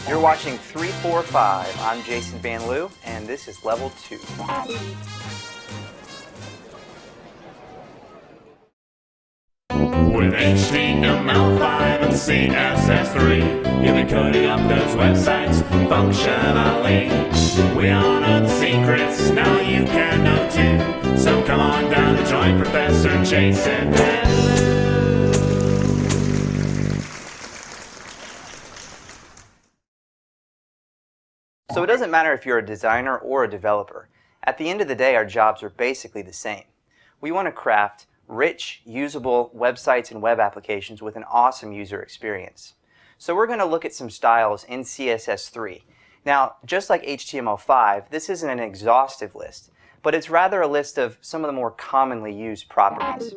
You're watching 345. I'm Jason Van Loo, and this is Level 2. With HTML5 and CSS3, you'll be coding up those websites functionally. We all know the secrets, now you can know too. So come on down to join Professor Jason Van Loo. So it doesn't matter if you're a designer or a developer. At the end of the day, our jobs are basically the same. We want to craft rich, usable websites and web applications with an awesome user experience. So we're going to look at some styles in CSS3. Now, just like HTML5, this isn't an exhaustive list, but it's rather a list of some of the more commonly used properties.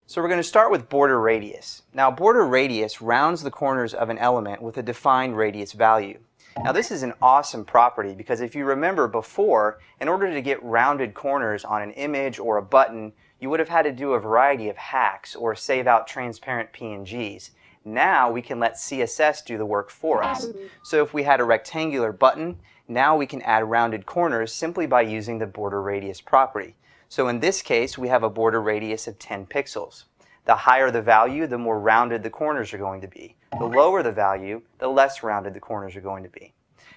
So we're going to start with border radius. Now, border radius rounds the corners of an element with a defined radius value. Now, this is an awesome property because if you remember before, in order to get rounded corners on an image or a button, you would have had to do a variety of hacks or save out transparent PNGs. Now we can let CSS do the work for us. So if we had a rectangular button, now we can add rounded corners simply by using the border radius property. So in this case, we have a border radius of 10 pixels. The higher the value, the more rounded the corners are going to be. The lower the value, the less rounded the corners are going to be.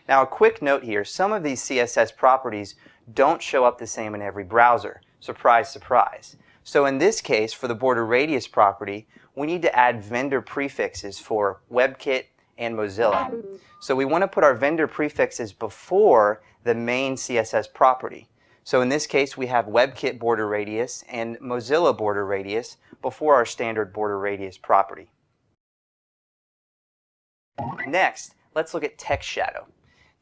Now, a quick note here, some of these CSS properties don't show up the same in every browser. Surprise, surprise. So in this case, for the border radius property, we need to add vendor prefixes for WebKit and Mozilla. So we want to put our vendor prefixes before the main CSS property. So in this case, we have WebKit border radius and Mozilla border radius before our standard border radius property. Next, let's look at text shadow.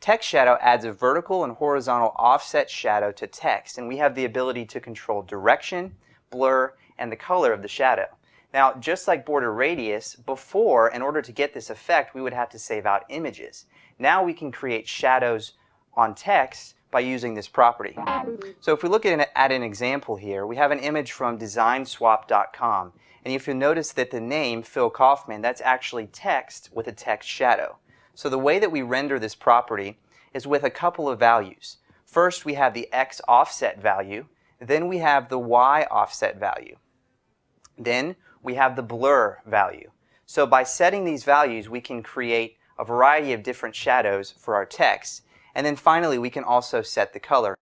Text shadow adds a vertical and horizontal offset shadow to text, and we have the ability to control direction, blur, and the color of the shadow. Now, just like border radius, before, in order to get this effect, we would have to save out images. Now we can create shadows on text by using this property. So if we look at an example here, we have an image from designswap.com, and if you notice that the name, Phil Kaufman, that's actually text with a text shadow. So the way that we render this property is with a couple of values. First, we have the X offset value, then we have the Y offset value. Then we have the blur value. So by setting these values, we can create a variety of different shadows for our text. And then finally, we can also set the color.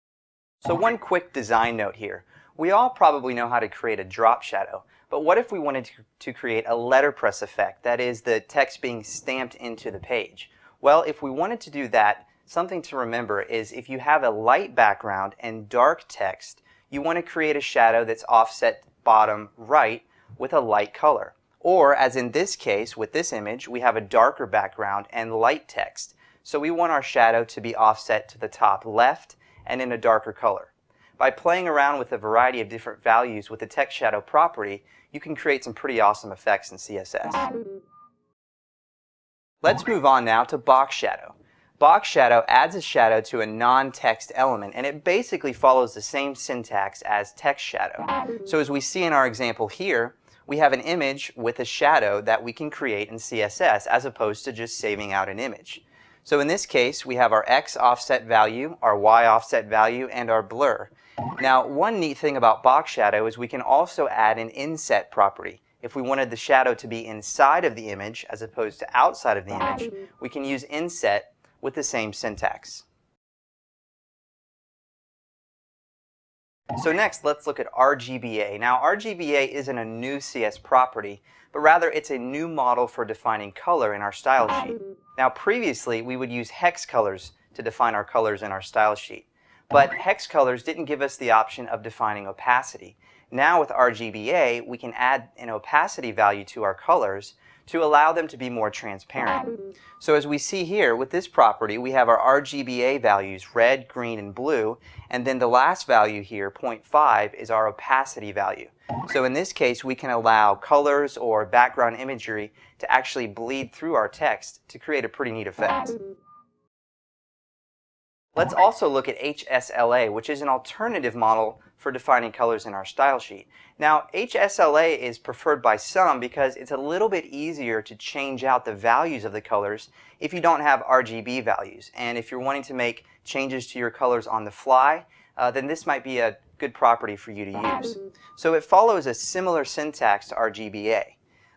So one quick design note here. We all probably know how to create a drop shadow, but what if we wanted to create a letterpress effect, that is the text being stamped into the page? Well, if we wanted to do that, something to remember is if you have a light background and dark text, you want to create a shadow that's offset bottom right with a light color. Or, as in this case, with this image, we have a darker background and light text. So we want our shadow to be offset to the top left and in a darker color. By playing around with a variety of different values with the text shadow property, you can create some pretty awesome effects in CSS. Let's move on now to box shadow. Box shadow adds a shadow to a non-text element, and it basically follows the same syntax as text shadow. So as we see in our example here, we have an image with a shadow that we can create in CSS as opposed to just saving out an image. So in this case, we have our X offset value, our Y offset value, and our blur. Now, one neat thing about box shadow is we can also add an inset property. If we wanted the shadow to be inside of the image as opposed to outside of the image, we can use inset with the same syntax. So next, let's look at RGBA. Now, RGBA isn't a new CS property, but rather it's a new model for defining color in our style sheet. Now, previously, we would use hex colors to define our colors in our style sheet. But hex colors didn't give us the option of defining opacity. Now with RGBA, we can add an opacity value to our colors to allow them to be more transparent. So as we see here, with this property, we have our RGBA values, red, green, and blue, and then the last value here, 0.5, is our opacity value. So in this case, we can allow colors or background imagery to actually bleed through our text to create a pretty neat effect. Let's also look at HSLA, which is an alternative model for defining colors in our style sheet. Now, HSLA is preferred by some because it's a little bit easier to change out the values of the colors if you don't have RGB values. And if you're wanting to make changes to your colors on the fly, then this might be a good property for you to use. So it follows a similar syntax to RGBA.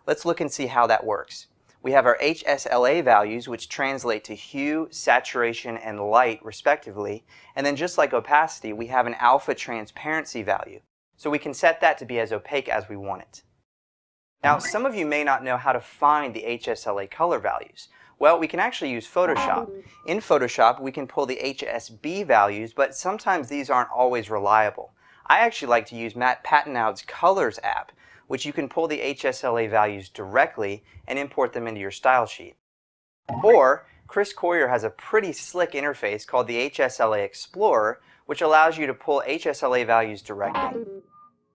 Let's look and see how that works. We have our HSLA values, which translate to hue, saturation, and light respectively. And then just like opacity, we have an alpha transparency value. So we can set that to be as opaque as we want it. Now, some of you may not know how to find the HSLA color values. Well, we can actually use Photoshop. In Photoshop, we can pull the HSB values, but sometimes these aren't always reliable. I actually like to use Matt Pattenoud's Colors app, which you can pull the HSLA values directly and import them into your style sheet. Or, Chris Coyier has a pretty slick interface called the HSLA Explorer, which allows you to pull HSLA values directly.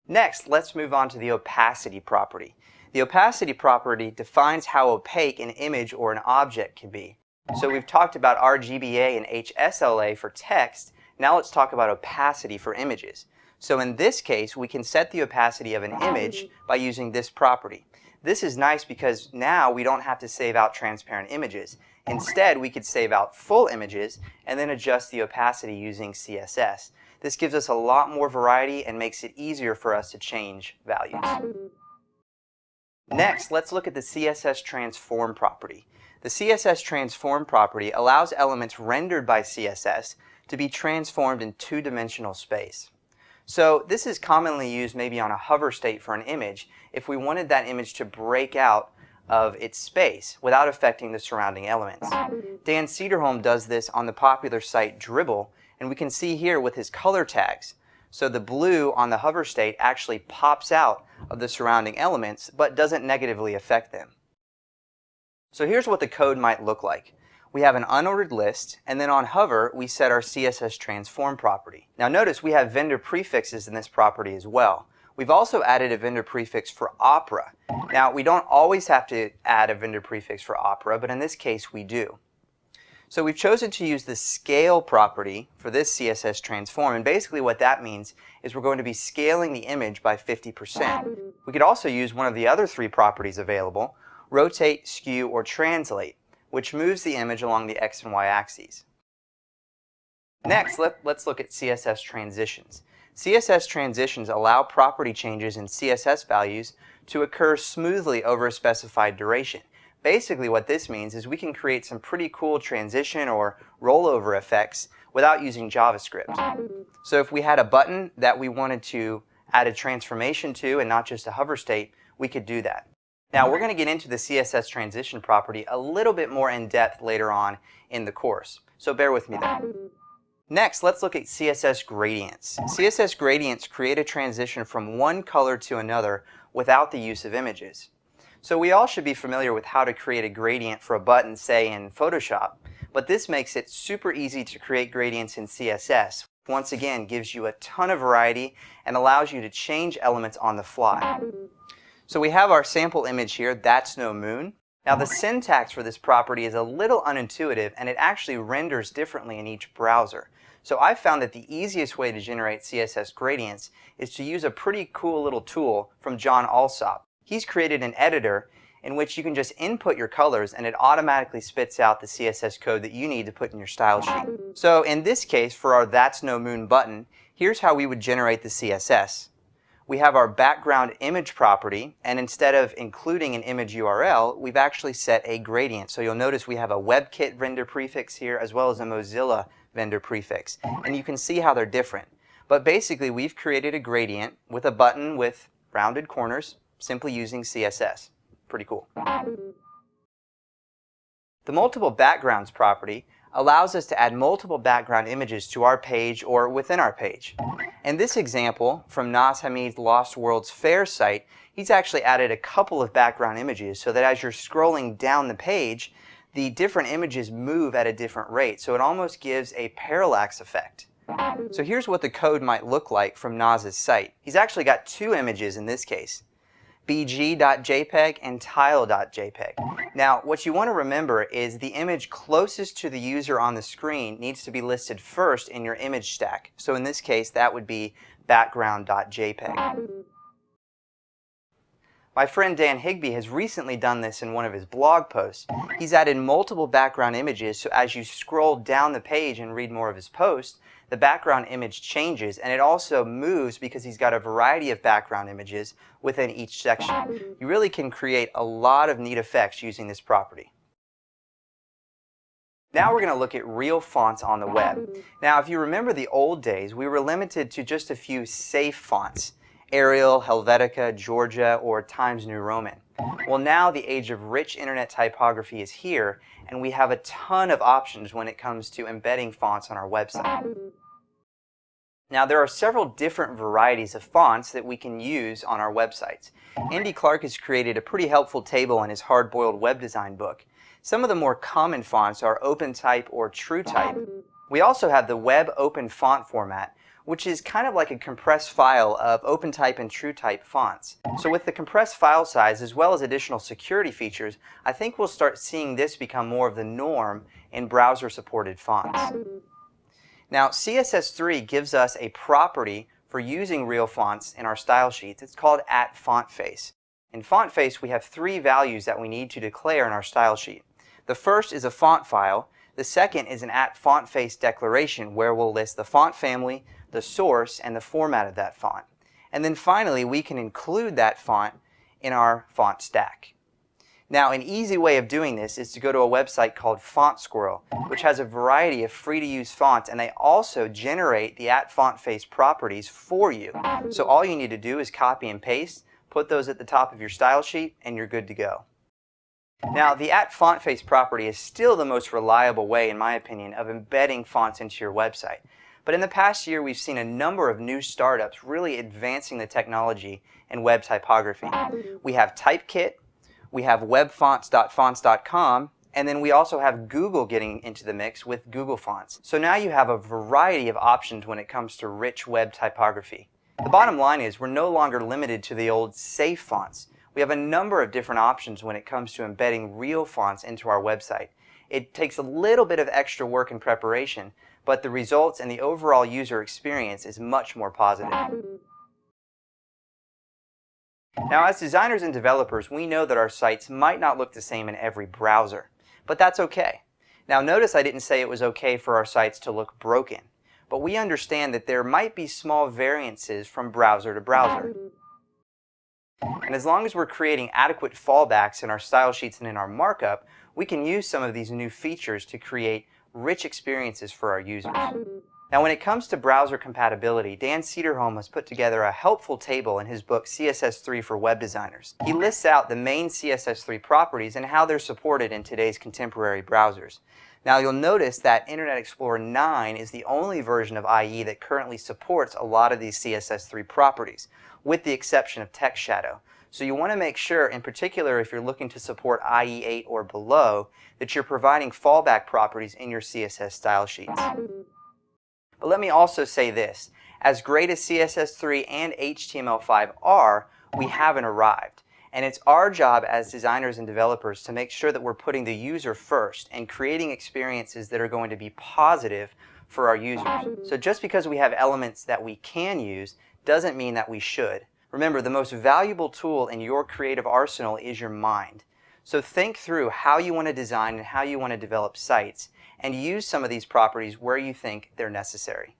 Next, let's move on to the opacity property. The opacity property defines how opaque an image or an object can be. So we've talked about RGBA and HSLA for text. Now let's talk about opacity for images. So in this case, we can set the opacity of an image by using this property. This is nice because now we don't have to save out transparent images. Instead, we could save out full images and then adjust the opacity using CSS. This gives us a lot more variety and makes it easier for us to change values. Next, let's look at the CSS transform property. The CSS transform property allows elements rendered by CSS to be transformed in two-dimensional space. So this is commonly used maybe on a hover state for an image if we wanted that image to break out of its space without affecting the surrounding elements. Dan Cederholm does this on the popular site Dribbble, and we can see here with his color tags. So the blue on the hover state actually pops out of the surrounding elements but doesn't negatively affect them. So here's what the code might look like. We have an unordered list, and then on hover we set our CSS transform property. Now notice we have vendor prefixes in this property as well. We've also added a vendor prefix for Opera. Now we don't always have to add a vendor prefix for Opera, but in this case we do. So we've chosen to use the scale property for this CSS transform, and basically what that means is we're going to be scaling the image by 50%. We could also use one of the other three properties available, rotate, skew, or translate, which moves the image along the X and Y axes. Next, let's look at CSS transitions. CSS transitions allow property changes in CSS values to occur smoothly over a specified duration. Basically what this means is we can create some pretty cool transition or rollover effects without using JavaScript. So if we had a button that we wanted to add a transformation to and not just a hover state, we could do that. Now we're going to get into the CSS transition property a little bit more in depth later on in the course, so bear with me there. Next, let's look at CSS gradients. CSS gradients create a transition from one color to another without the use of images. So we all should be familiar with how to create a gradient for a button, say in Photoshop, but this makes it super easy to create gradients in CSS. Once again, gives you a ton of variety and allows you to change elements on the fly. So we have our sample image here, That's No Moon. Now the syntax for this property is a little unintuitive and it actually renders differently in each browser. So I found that the easiest way to generate CSS gradients is to use a pretty cool little tool from John Alsop. He's created an editor in which you can just input your colors and it automatically spits out the CSS code that you need to put in your style sheet. So in this case, for our That's No Moon button, here's how we would generate the CSS. We have our background image property, and instead of including an image URL, we've actually set a gradient. So you'll notice we have a WebKit vendor prefix here as well as a Mozilla vendor prefix. And you can see how they're different. But basically we've created a gradient with a button with rounded corners simply using CSS. Pretty cool. The multiple backgrounds property allows us to add multiple background images to our page or within our page. In this example from Naz Hamid's Lost Worlds Fair site, he's actually added a couple of background images so that as you're scrolling down the page, the different images move at a different rate. So it almost gives a parallax effect. So here's what the code might look like from Naz's site. He's actually got two images in this case. bg.jpg, and tile.jpg. Now, what you want to remember is the image closest to the user on the screen needs to be listed first in your image stack. So in this case, that would be background.jpg. My friend Dan Higby has recently done this in one of his blog posts. He's added multiple background images, so as you scroll down the page and read more of his post, the background image changes, and it also moves because he's got a variety of background images within each section. You really can create a lot of neat effects using this property. Now we're going to look at real fonts on the web. Now, if you remember the old days, we were limited to just a few safe fonts: Arial, Helvetica, Georgia, or Times New Roman. Well, now the age of rich internet typography is here, and we have a ton of options when it comes to embedding fonts on our website. Now, there are several different varieties of fonts that we can use on our websites. Andy Clark has created a pretty helpful table in his Hard-Boiled Web Design book. Some of the more common fonts are OpenType or TrueType. We also have the Web Open Font format, which is kind of like a compressed file of OpenType and TrueType fonts. So with the compressed file size as well as additional security features, I think we'll start seeing this become more of the norm in browser-supported fonts. Now, CSS3 gives us a property for using real fonts in our style sheets. It's called @FontFace. In FontFace, we have three values that we need to declare in our style sheet. The first is a font file. The second is an @FontFace declaration, where we'll list the font family, the source, and the format of that font. And then finally, we can include that font in our font stack. Now, an easy way of doing this is to go to a website called Font Squirrel, which has a variety of free-to-use fonts, and they also generate the @FontFace properties for you. So all you need to do is copy and paste, put those at the top of your style sheet, and you're good to go. Now, the @FontFace property is still the most reliable way, in my opinion, of embedding fonts into your website. But in the past year, we've seen a number of new startups really advancing the technology in web typography. We have Typekit, we have webfonts.fonts.com, and then we also have Google getting into the mix with Google Fonts. So now you have a variety of options when it comes to rich web typography. The bottom line is we're no longer limited to the old safe fonts. We have a number of different options when it comes to embedding real fonts into our website. It takes a little bit of extra work and preparation, but the results and the overall user experience is much more positive. Now, as designers and developers, we know that our sites might not look the same in every browser, but that's okay. Now, notice I didn't say it was okay for our sites to look broken, but we understand that there might be small variances from browser to browser. And as long as we're creating adequate fallbacks in our style sheets and in our markup, we can use some of these new features to create rich experiences for our users. Now, when it comes to browser compatibility, Dan Cederholm has put together a helpful table in his book CSS3 for Web Designers. He lists out the main CSS3 properties and how they're supported in today's contemporary browsers. Now, you'll notice that Internet Explorer 9 is the only version of IE that currently supports a lot of these CSS3 properties, with the exception of text shadow. So you want to make sure, in particular if you're looking to support IE8 or below, that you're providing fallback properties in your CSS style sheets. But let me also say this: as great as CSS3 and HTML5 are, we haven't arrived. And it's our job as designers and developers to make sure that we're putting the user first and creating experiences that are going to be positive for our users. So just because we have elements that we can use doesn't mean that we should. Remember, the most valuable tool in your creative arsenal is your mind. So think through how you want to design and how you want to develop sites, and use some of these properties where you think they're necessary.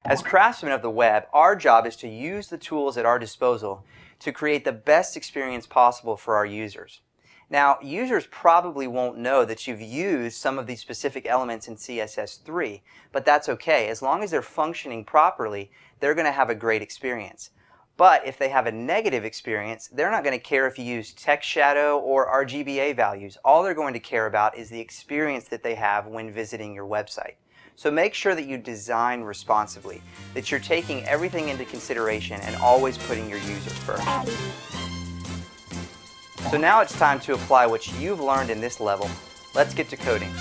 As craftsmen of the web, our job is to use the tools at our disposal to create the best experience possible for our users. Now, users probably won't know that you've used some of these specific elements in CSS3, but that's okay. As long as they're functioning properly, they're going to have a great experience. But if they have a negative experience, they're not going to care if you use text shadow or RGBA values. All they're going to care about is the experience that they have when visiting your website. So make sure that you design responsibly, that you're taking everything into consideration and always putting your users first. So now it's time to apply what you've learned in this level. Let's get to coding.